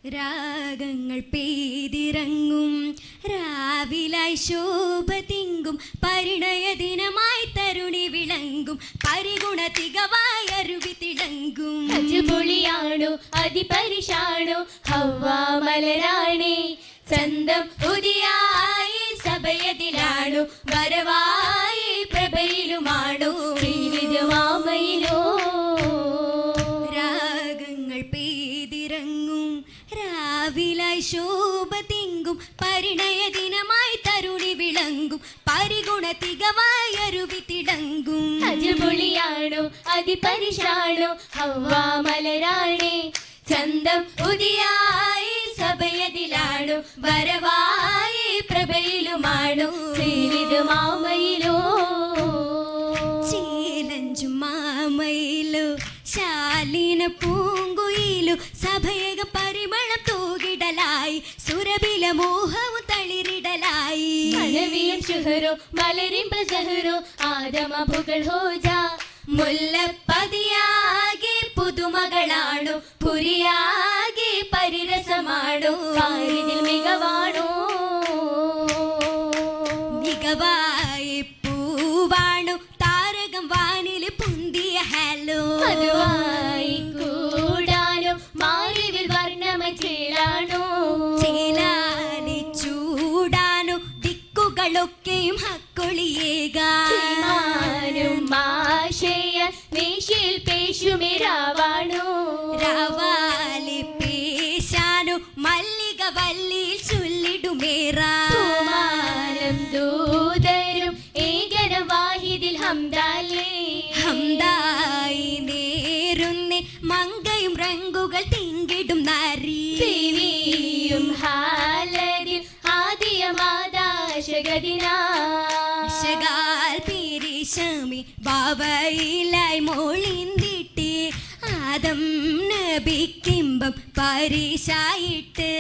രാഗങ്ങൾ പെയ്തിറങ്ങും രാവിലായി ശോഭ തിങ്കും പരിണയ ദിനമായി തരുണി വിളങ്ങും പരിഗുണ തികവായി അരുവി തിളങ്ങും. അജപൊളിയാണോ അതിപരിശാണോ ഹവ്വ മലരാണേ ചന്തം ഉദിയായി സഭയതിലാണു വരവായി പ്രഭയിലുമാണു മാമയിലോ. രാഗങ്ങൾ പെയ്തിറങ്ങും രാവിലായി ശോഭ തിങ്കും പരിണയ ദിനമായി തരുണി വിളങ്ങും പരിഗുണ തികവായി അരുവി തിളങ്ങും. അജപൊളിയാണോ അതിപരിശാണോ ഹവ്വ മലരാണേ ചന്തം ഉദിയായി സഭയതിലാണു വരവായി പ്രഭയിലുമാണു മാമയിലോ. ചേലഞ്ചും മാമയിലോ ശാലിന പൂങ്കുയിലു സഭയക പരിമളം തൂകിടലായി സുരഭില മോഹവും തളിരിടലായി. മലവിയും ശുഹരോ മലരിമ്പ സഹരോ ആദമ പുകൾ ഹോജാ മുല്ലപ്പതിയാകെ പുതുമകളാണു പുരിയാകെ പരിരസമാണു പാരിതിൽ മികവാണോ. മികവായി പൂവാണു താരകം വാനിൽ പൊന്തിയ ഹലോ മധുവായി കൂടാനോ മാറിവിൽ വർണ്ണമ ചേലാണോ ചേലാലി ചൂടാനു ദിക്കുകളൊക്കെയും ഹക്കൊളിയേകാനും മാശയ നേശിൽ പേശുമേ രാവാണോ രാവാലി പേശാനു മല്ലിക വല്ലിൽ ചൊല്ലിടുമേറാനും ദൂതരും ഏകന വാഹിദിൽ ഹംദാലേ ഹംദായി നേരുന്നേ മങ്കയും റങ്കുകൾ തിങ്കിടും നാരി ദേവിയും ഹാലതിൽ ആദിയ മാതാശഗതിനാൽ പിരിശമി ബാവയിലായി മോളിന്തിട്ടി ആദം നബിക്കിമ്പം പരിശായിട്ട്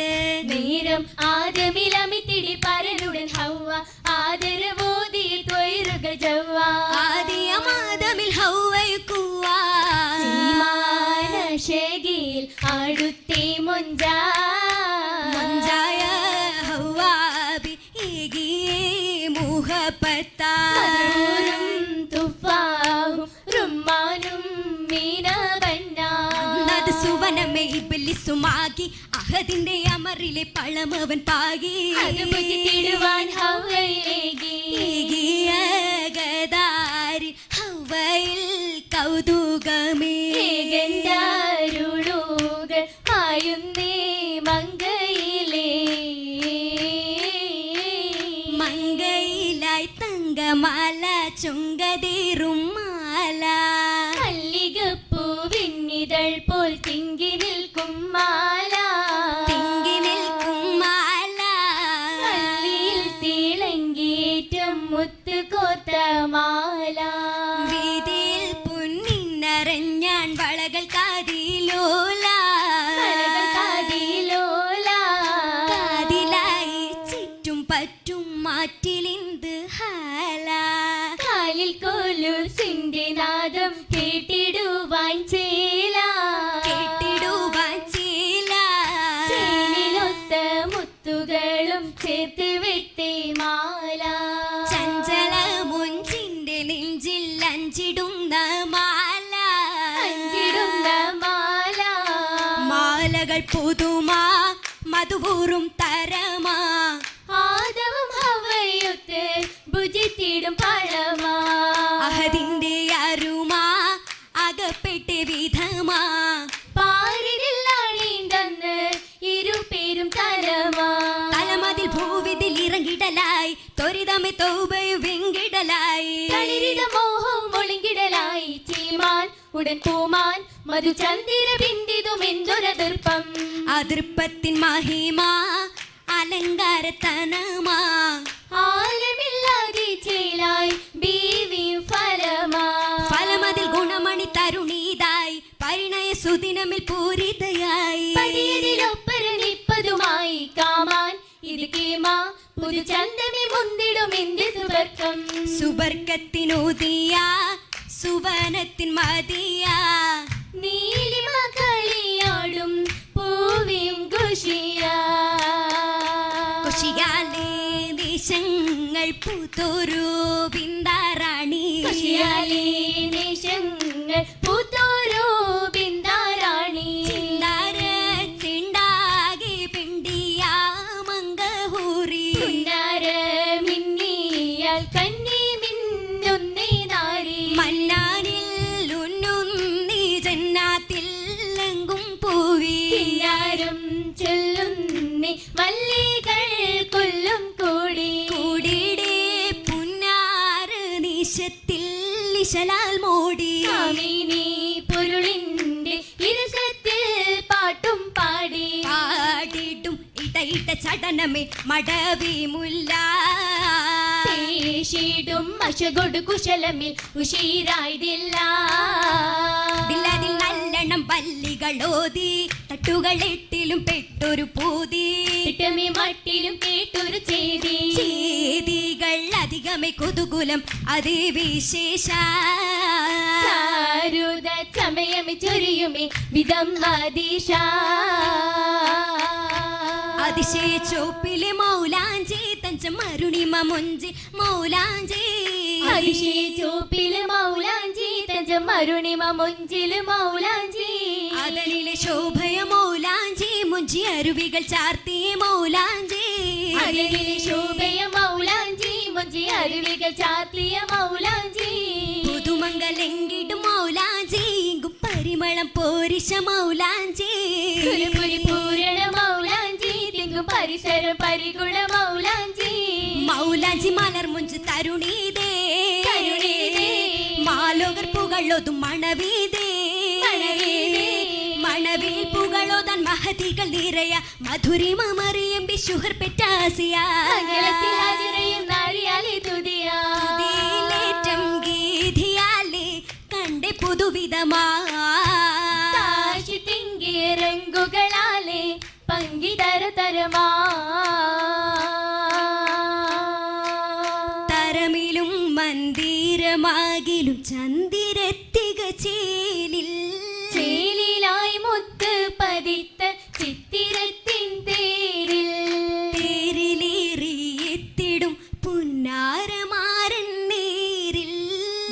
നേരം ആദമിലമിത്തിടി പരനുടൻ ഹവ്വ ആദരവോതി ത്വയ്റുകൾ ജവ്വ ആദിയ മാദമിൽ ഹൗവയ്ക്കുവാ ശകിൽ അടുത്തേ മൊഞ്ചായ ഹൗവാബി ഏകിയേ മുഹബത്താരും തുഫാഹും റുമ്മാനും മീനവന്നാത് സുവനമേ ഇബ്ലിസുമാകി അഹദിന്റെ അമറിലെ പഴമവൻ പാകി അത് പുജിത്തിടുവാൻ ഹവ്വയിലേകി ഗദാരി ഹൗവയിൽ കൗതുകമേ ഗന്ധാരുളുകൾ പായുന്നേ മങ്കയിലേ മങ്കയിലായി തങ്കമാല ചുങ്കതീറും മാല മല്ലികപ്പൂവിന്നിതൾ പോൽ തിങ്കി നിൽക്കും മാല തിങ്കി നിൽക്കും മാല കല്ലിൽ തിളങ്ങിയേറ്റം മുത്ത് കോത്ത മാല വീതിയിൽ പൊന്നിന്നറിഞ്ഞാൻ വളകൾ കാതിലോല കാതിലായി ചുറ്റും പറ്റും മാറ്റിലിന്ത് ഹാല കാലിൽ കൊലുസിന്റെ നാദം കേട്ടിടുവാൻ ചേല കേട്ടിടുവാൻ ചീല ചേലിലൊത്ത മുത്തുകളും ചേർത്ത് വെത്തേ മാല ചഞ്ചല മുഞ്ചിന്റെ നെഞ്ചിൽ അഞ്ചിടുന്ന മാല മാലകൾ പുതുമാ മധുവൂറും തരമാ ആദവും ഹവ്വയൊത്ത് ഭുജിത്തിടും പഴമാ അഹദിന്റെ അരുമാ അകപ്പെട്ട് വിധമാ പാരിലാണീന്തെന്ന് ഇരുപേരും തലമാ തലമതിൽ ഭൂവിതിൽ ഇറങ്ങിടലായി ത്വരിതമെ തൗബയും വെങ്കിടലായി തളിരിത മോഹവും ഒളിങ്കിടലായി ചീമാൻ ഉടൻ പൂമാൻ മധുചന്ദിര ബിന്ദിതും എന്തൊരതിർപ്പം അതിർപ്പത്തിൻ മഹിമ അലങ്കാരത്തനമാ ആലമില്ലാതെ ചേലായി ബീവിയും ഫലമാ ഫലമതിൽ ഗുണമണി തരുണീതായി പരിണയ സുദിനമിൽ പൂരിതയായി പതിയതിലൊപ്പരം നിപ്പതുമായി കാമാൻ ഇത് കേമാ പുതുചന്തമി മുന്തിടും എന്ത് സുബർക്കം സുബർക്കത്തിനൂതിയ സുവനത്തിൻ മതിയ നീലിമ കളിയാടും പൂവിയും പൂത്തൊരു ബിന്ദാറാണി കുശിയാലി നിശങ്ങൾ പൂത്തോരോ ബിന്ദാറാണി ചിന്താര ചിണ്ടാകെ പിണ്ടിയ മംഗഹൂറി പുന്നാര മിന്നിയാൽ കന്നി മിന്നുന്നേ നാരി മന്നാനിൽ ഉന്നുന്നി ജന്നാത്തിൽ എങ്കും പൂവി പിന്നാരും ചൊല്ലുന്നി മല്ലികൾ കൊല്ലും കൂടി കൂടിടെ പുന്നാറ് നിശത്തിൽ നിശലാൽ മൂടി കാമിനി പൊരുളിന്റെ ഇരുസത്തിൽ പാട്ടും പാടി പാടിടും ഇടയിട്ട ചടനമേ മടവി മുല്ല പേശിടും അശകൊടു കുശലമിൽ ഉഷീരായതില്ല ബില്ലതിൽ നല്ലെണ്ണം പല്ലികളോതി തട്ടുകളെട്ടിലും പെട്ടൊരു പൂതി ഇട്ടമി മട്ടിലും കേട്ടൊരു ചേതി ചേതികൾ അധികമേ കുതുകുലം അതിവിശേഷ ചാരുത ചമയമി ചൊരിയുമി വിധം ആദിശ അതിശയ ചോപ്പിലെ മൗലാഞ്ചി തഞ്ച മരുണിമ മുഞ്ചി മൗലാഞ്ചി അതിശേ ചോപ്പില് മൗലാഞ്ചി തഞ്ച മരുണിമ മുഞ്ചില് മൗലാഞ്ചി അതനിലെ ശോഭയ മൗലാഞ്ചി മുഞ്ചി അരുവികൾ ചാർത്തി മൗലാഞ്ചി അതിലെ ശോഭയ മൗലാഞ്ചി മുഞ്ചി അരുവികൾ ചാത്തിയ മൗലാഞ്ചി പുതുമംഗലെങ്കിടും മൗലാഞ്ചി ഇങ്ങും പരിമളം പോരിശ മൗലാഞ്ചി പുരി പൂരണ മൗലാഞ്ചി തിങ്ങും പരിസരം പരിഗുണ മൗലാഞ്ചി മൗലാഞ്ചി മലർ മുഞ്ച് തരുണീതേ തരുണീതേ. മാലോകർ പുകളൊതും മണവീതേ മണവീതേ. മണവിൽ പുകളോതാൻ മഹതികൾ നിറയ മധുരിമ മറിയം ബിശുഹർ പെറ്റാസിയ മംഗളത്തിൽ ഹാജിറയും നാരിയാലി തുതിയാ ഇതിലേറ്റം ഗീതിയാലേ കണ്ടെ പുതുവിധമാ താശി തിങ്ങിയ രംഗുകളാലെ പങ്കിതര തരമാ തരമിലും മന്ദിരമാകിലും ചന്ദിരത്തിക ചേലിൽ ചേലിലായി മുത്ത് പതിത്ത ചിത്തിരത്തിൻ തേരിൽ തേരിലേറിയെത്തിടും പുന്നാരമാരൻ നേരിൽ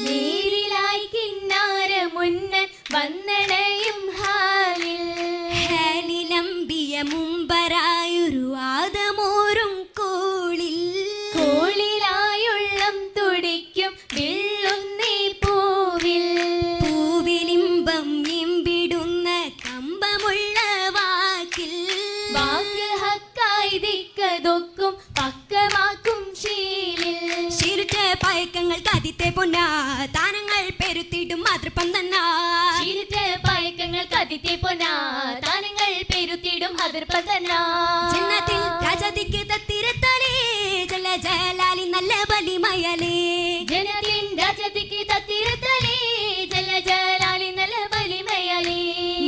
നേരിലായി കിന്നാര മുന്നൻ വന്നണയും ഹാലിൽ ഹാലിലമ്പിയ മുമ്പരായൊരു ആദമോരും കോളിൽ കോളിലായുള്ളം തുടിക്കും വിള്ളുന്നീ പൂവിൽ പൂവിലിമ്പം ഇമ്പിടുന്ന കമ്പമുള്ള വാക്കിൽ വാക്ക് ഹക്കായി ദിക്കതൊക്കും പക്കമാക്കും ശീലിൽ ശിരുറ്റ പയക്കങ്ങൾ കതിത്തെ പൊന്ന താനങ്ങൾ പെരുത്തിടും മാതൃപ്പം തന്നാ ചിരിച്ച പയക്കങ്ങൾ കതിത്തെ പൊന്നാ താനങ്ങൾ പെരുത്തിടും അതിർപ്പതന്നാ ജന്നത്തിൽ രാജാതിക്ക് തത്തിരത്താലേ ജല ജലാലി നല്ല ബലിമയലേ ജനത്തിൻ രാജത്തിക്ക് തത്തിരത്തലേ ജല ജലാലി നല്ല ബലിമയാലേ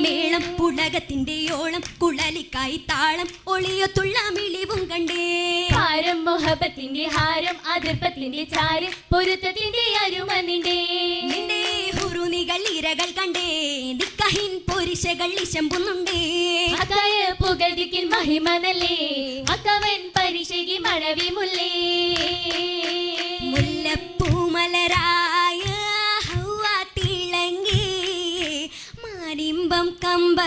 മേളം പുളകത്തിന്റെ ഓളം കുഴലിക്കായി താളം ഒളിയൊത്തുള്ള മിളിവും കണ്ടേ ഹാരം മൊഹബത്തിന്റെ ഹാരം അതിർപ്പത്തിന്റെ ചാരം പൊരുത്തത്തിന്റെ അരുമനിന്റെ നിന്റെ ഹുറുനികൾ ഇരകൾ കണ്ടേ നിക്കഹിൻ പൊരിശകൾ ഇശമ്പുന്നുണ്ടേ അക്കായ പുകഴ്തിക്കിൽ മഹിമനല്ലേ അക്കവൻ പരിശകി മണവി മുല്ലേ മുല്ലപ്പൂമലരായ ഹൗവ തിളങ്ങി മാനിമ്പം കമ്പ